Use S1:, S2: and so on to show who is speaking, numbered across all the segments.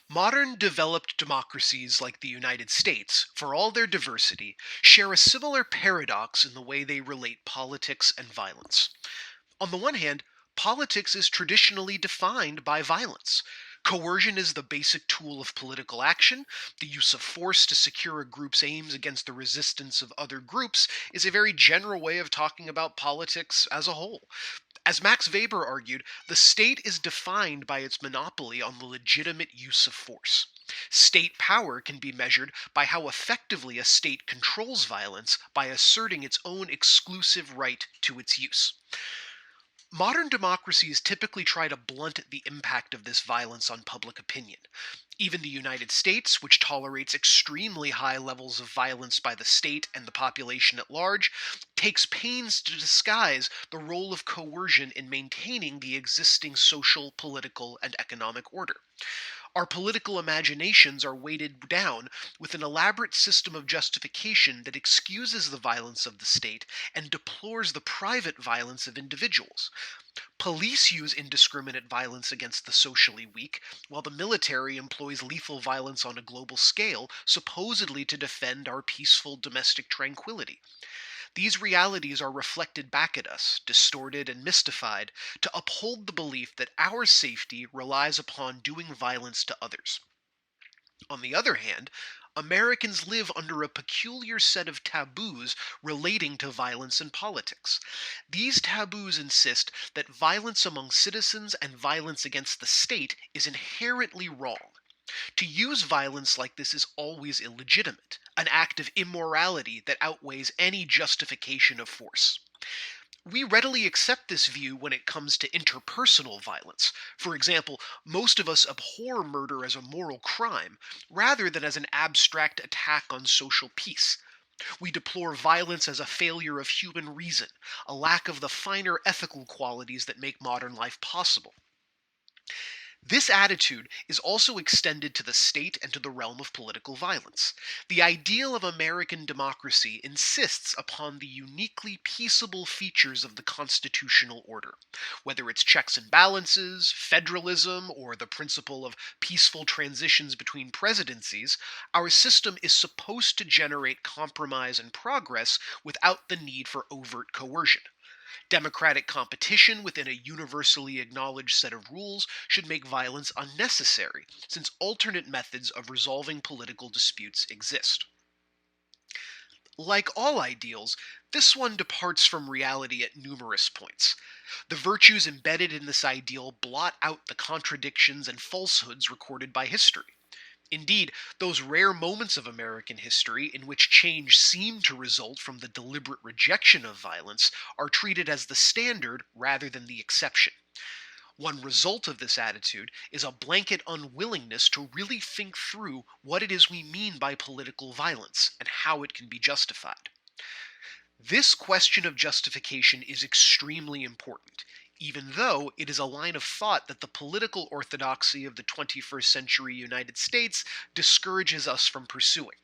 S1: Modern developed democracies like the United States, for all their diversity, share a similar paradox in the way they relate politics and violence. On the one hand, politics is traditionally defined by violence. Coercion is the basic tool of political action. The use of force to secure a group's aims against the resistance of other groups is a very general way of talking about politics as a whole. As Max Weber argued, the state is defined by its monopoly on the legitimate use of force. State power can be measured by how effectively a state controls violence by asserting its own exclusive right to its use. Modern democracies typically try to blunt the impact of this violence on public opinion. Even the United States, which tolerates extremely high levels of violence by the state and the population at large, takes pains to disguise the role of coercion in maintaining the existing social, political, and economic order. Our political imaginations are weighted down with an elaborate system of justification that excuses the violence of the state and deplores the private violence of individuals. Police use indiscriminate violence against the socially weak, while the military employs lethal violence on a global scale, supposedly to defend our peaceful domestic tranquility. These realities are reflected back at us, distorted and mystified, to uphold the belief that our safety relies upon doing violence to others. On the other hand, Americans live under a peculiar set of taboos relating to violence and politics. These taboos insist that violence among citizens and violence against the state is inherently wrong. To use violence like this is always illegitimate, an act of immorality that outweighs any justification of force. We readily accept this view when it comes to interpersonal violence. For example, most of us abhor murder as a moral crime, rather than as an abstract attack on social peace. We deplore violence as a failure of human reason, a lack of the finer ethical qualities that make modern life possible. This attitude is also extended to the state and to the realm of political violence. The ideal of American democracy insists upon the uniquely peaceable features of the constitutional order. Whether it's checks and balances, federalism, or the principle of peaceful transitions between presidencies, our system is supposed to generate compromise and progress without the need for overt coercion. Democratic competition within a universally acknowledged set of rules should make violence unnecessary, since alternate methods of resolving political disputes exist. Like all ideals, this one departs from reality at numerous points. The virtues embedded in this ideal blot out the contradictions and falsehoods recorded by history. Indeed, those rare moments of American history in which change seemed to result from the deliberate rejection of violence are treated as the standard rather than the exception. One result of this attitude is a blanket unwillingness to really think through what it is we mean by political violence and how it can be justified. This question of justification is extremely important, even though it is a line of thought that the political orthodoxy of the 21st century United States discourages us from pursuing.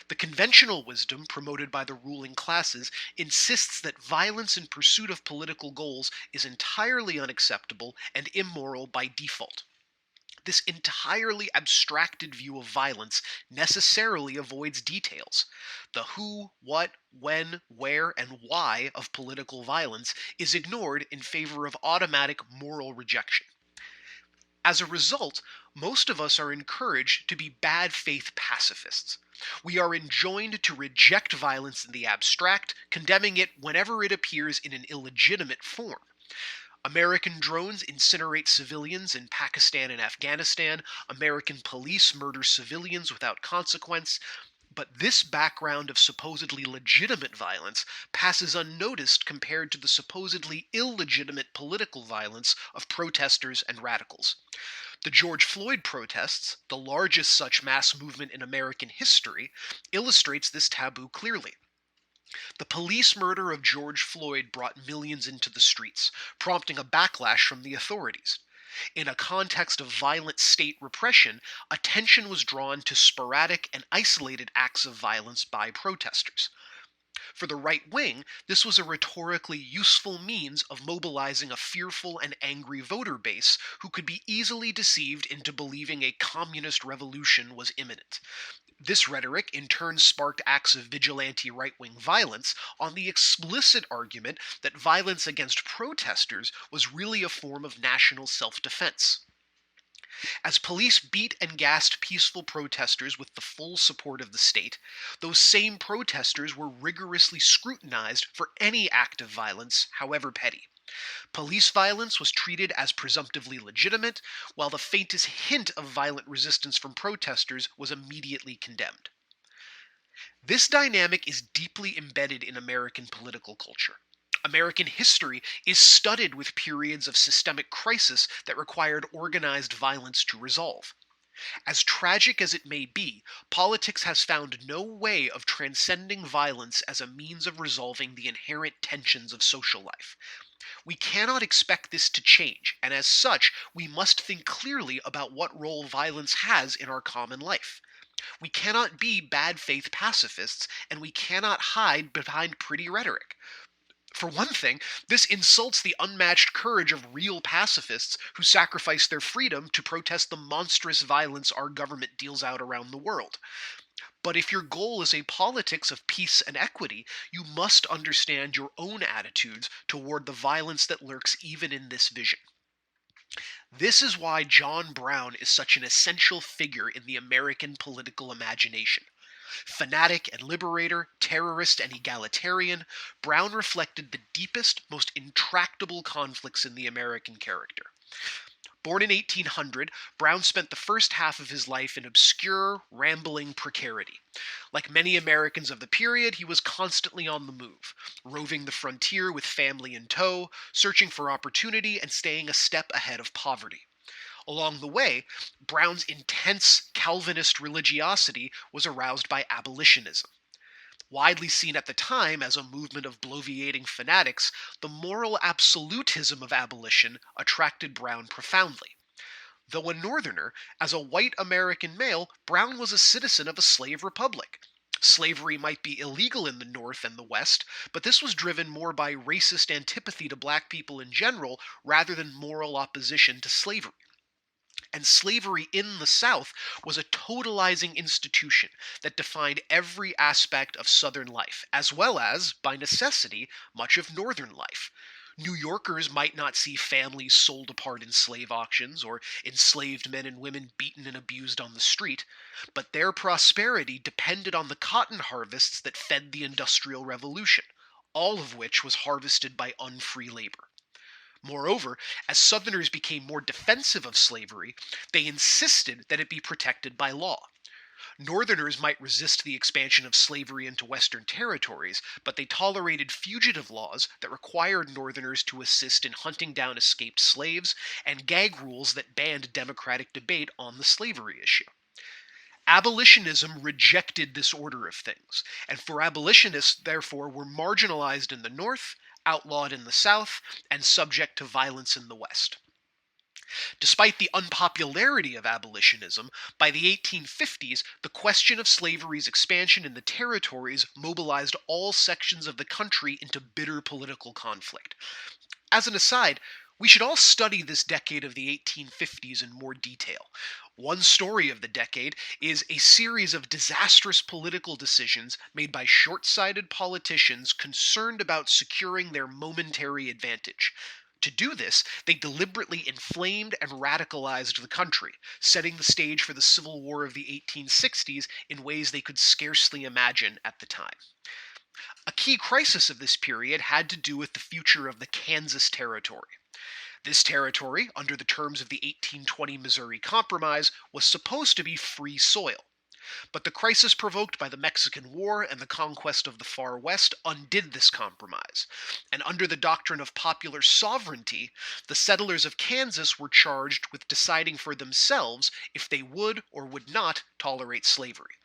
S1: The conventional wisdom promoted by the ruling classes insists that violence in pursuit of political goals is entirely unacceptable and immoral by default. This entirely abstracted view of violence necessarily avoids details. The who, what, when, where, and why of political violence is ignored in favor of automatic moral rejection. As a result, most of us are encouraged to be bad faith pacifists. We are enjoined to reject violence in the abstract, condemning it whenever it appears in an illegitimate form. American drones incinerate civilians in Pakistan and Afghanistan. American police murder civilians without consequence. But this background of supposedly legitimate violence passes unnoticed compared to the supposedly illegitimate political violence of protesters and radicals. The George Floyd protests, the largest such mass movement in American history, illustrates this taboo clearly. The police murder of George Floyd brought millions into the streets, prompting a backlash from the authorities. In a context of violent state repression, attention was drawn to sporadic and isolated acts of violence by protesters. For the right wing, this was a rhetorically useful means of mobilizing a fearful and angry voter base who could be easily deceived into believing a communist revolution was imminent. This rhetoric in turn sparked acts of vigilante right wing violence on the explicit argument that violence against protesters was really a form of national self defense. As police beat and gassed peaceful protesters with the full support of the state, those same protesters were rigorously scrutinized for any act of violence, however petty. Police violence was treated as presumptively legitimate, while the faintest hint of violent resistance from protesters was immediately condemned. This dynamic is deeply embedded in American political culture. American history is studded with periods of systemic crisis that required organized violence to resolve. As tragic as it may be, politics has found no way of transcending violence as a means of resolving the inherent tensions of social life. We cannot expect this to change, and as such, we must think clearly about what role violence has in our common life. We cannot be bad faith pacifists, and we cannot hide behind pretty rhetoric. For one thing, this insults the unmatched courage of real pacifists who sacrifice their freedom to protest the monstrous violence our government deals out around the world. But if your goal is a politics of peace and equity, you must understand your own attitudes toward the violence that lurks even in this vision. This is why John Brown is such an essential figure in the American political imagination. Fanatic and liberator, terrorist and egalitarian, Brown reflected the deepest, most intractable conflicts in the American character. Born in 1800, Brown spent the first half of his life in obscure, rambling precarity. Like many Americans of the period, he was constantly on the move, roving the frontier with family in tow, searching for opportunity and staying a step ahead of poverty. Along the way, Brown's intense Calvinist religiosity was aroused by abolitionism. Widely seen at the time as a movement of bloviating fanatics, the moral absolutism of abolition attracted Brown profoundly. Though a Northerner, as a white American male, Brown was a citizen of a slave republic. Slavery might be illegal in the North and the West, but this was driven more by racist antipathy to black people in general rather than moral opposition to slavery. And slavery in the South was a totalizing institution that defined every aspect of Southern life, as well as, by necessity, much of Northern life. New Yorkers might not see families sold apart in slave auctions or enslaved men and women beaten and abused on the street, but their prosperity depended on the cotton harvests that fed the Industrial Revolution, all of which was harvested by unfree labor. Moreover, as Southerners became more defensive of slavery, they insisted that it be protected by law. Northerners might resist the expansion of slavery into Western territories, but they tolerated fugitive laws that required Northerners to assist in hunting down escaped slaves, and gag rules that banned democratic debate on the slavery issue. Abolitionism rejected this order of things, and for abolitionists, therefore, were marginalized in the North, outlawed in the South, and subject to violence in the West. Despite the unpopularity of abolitionism, by the 1850s, the question of slavery's expansion in the territories mobilized all sections of the country into bitter political conflict. As an aside, we should all study this decade of the 1850s in more detail. One story of the decade is a series of disastrous political decisions made by short sighted politicians concerned about securing their momentary advantage. To do this, they deliberately inflamed and radicalized the country, setting the stage for the Civil War of the 1860s in ways they could scarcely imagine at the time. A key crisis of this period had to do with the future of the Kansas Territory. This territory, under the terms of the 1820 Missouri Compromise, was supposed to be free soil. But the crisis provoked by the Mexican War and the conquest of the Far West undid this compromise, and under the doctrine of popular sovereignty, the settlers of Kansas were charged with deciding for themselves if they would or would not tolerate slavery.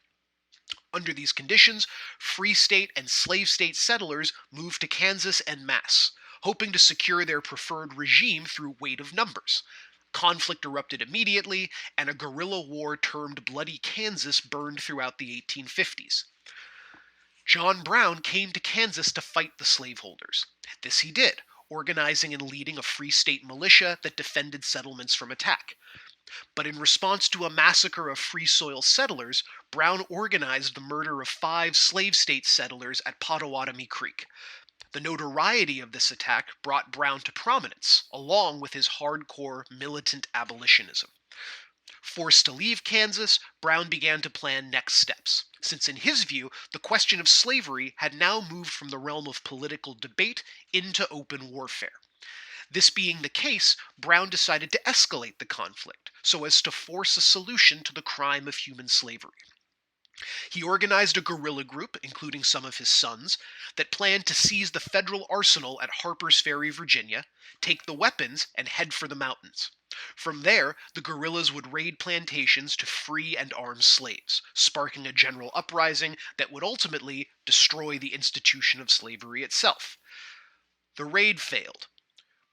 S1: Under these conditions, free state and slave state settlers moved to Kansas en masse, hoping to secure their preferred regime through weight of numbers. Conflict erupted immediately, and a guerrilla war termed Bloody Kansas burned throughout the 1850s. John Brown came to Kansas to fight the slaveholders. This he did, organizing and leading a free state militia that defended settlements from attack. But in response to a massacre of free soil settlers, Brown organized the murder of 5 slave state settlers at Pottawatomie Creek. The notoriety of this attack brought Brown to prominence, along with his hardcore militant abolitionism. Forced to leave Kansas, Brown began to plan next steps, since in his view, the question of slavery had now moved from the realm of political debate into open warfare. This being the case, Brown decided to escalate the conflict so as to force a solution to the crime of human slavery. He organized a guerrilla group, including some of his sons, that planned to seize the federal arsenal at Harper's Ferry, Virginia, take the weapons, and head for the mountains. From there, the guerrillas would raid plantations to free and arm slaves, sparking a general uprising that would ultimately destroy the institution of slavery itself. The raid failed.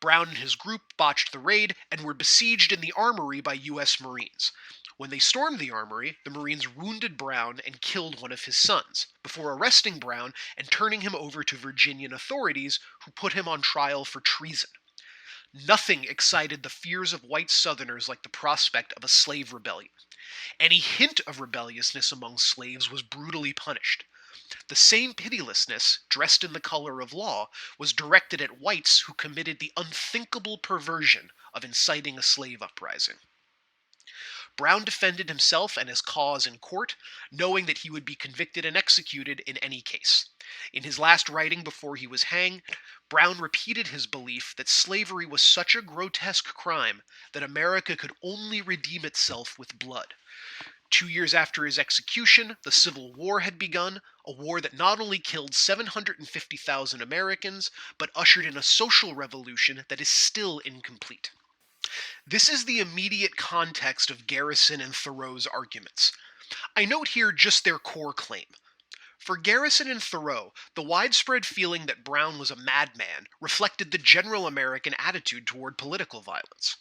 S1: Brown and his group botched the raid and were besieged in the armory by U.S. Marines. When they stormed the armory, the Marines wounded Brown and killed one of his sons, before arresting Brown and turning him over to Virginian authorities, who put him on trial for treason. Nothing excited the fears of white Southerners like the prospect of a slave rebellion. Any hint of rebelliousness among slaves was brutally punished. The same pitilessness, dressed in the color of law, was directed at whites who committed the unthinkable perversion of inciting a slave uprising. Brown defended himself and his cause in court, knowing that he would be convicted and executed in any case. In his last writing before he was hanged, Brown repeated his belief that slavery was such a grotesque crime that America could only redeem itself with blood. 2 years after his execution, the Civil War had begun, a war that not only killed 750,000 Americans, but ushered in a social revolution that is still incomplete. This is the immediate context of Garrison and Thoreau's arguments. I note here just their core claim. For Garrison and Thoreau, the widespread feeling that Brown was a madman reflected the general American attitude toward political violence.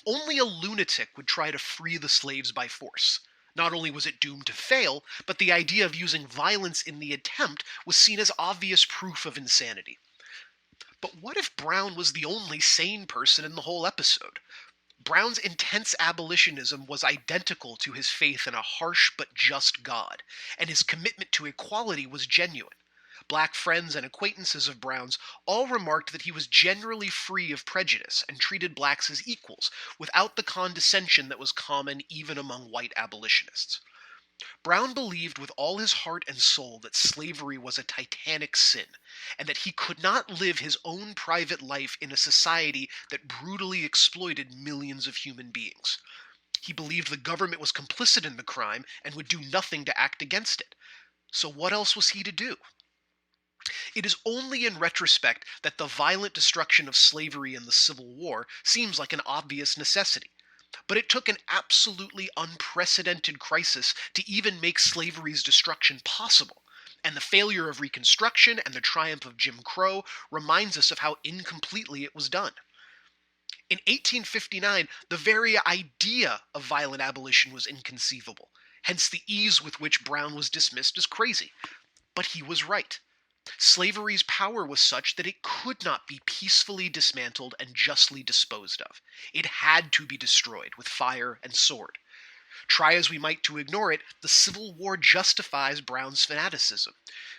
S1: Only a lunatic would try to free the slaves by force. Not only was it doomed to fail, but the idea of using violence in the attempt was seen as obvious proof of insanity. But what if Brown was the only sane person in the whole episode? Brown's intense abolitionism was identical to his faith in a harsh but just God, and his commitment to equality was genuine. Black friends and acquaintances of Brown's all remarked that he was generally free of prejudice and treated blacks as equals, without the condescension that was common even among white abolitionists. Brown believed with all his heart and soul that slavery was a titanic sin, and that he could not live his own private life in a society that brutally exploited millions of human beings. He believed the government was complicit in the crime and would do nothing to act against it. So what else was he to do? It is only in retrospect that the violent destruction of slavery in the Civil War seems like an obvious necessity. But it took an absolutely unprecedented crisis to even make slavery's destruction possible, and the failure of Reconstruction and the triumph of Jim Crow reminds us of how incompletely it was done. In 1859, the very idea of violent abolition was inconceivable, hence the ease with which Brown was dismissed as crazy. But he was right. Slavery's power was such that it could not be peacefully dismantled and justly disposed of. It had to be destroyed with fire and sword. Try as we might to ignore it, the Civil War justifies Brown's fanaticism,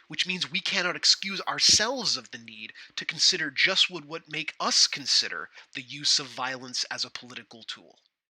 S1: which means we cannot excuse ourselves of the need to consider just what would make us consider the use of violence as a political tool.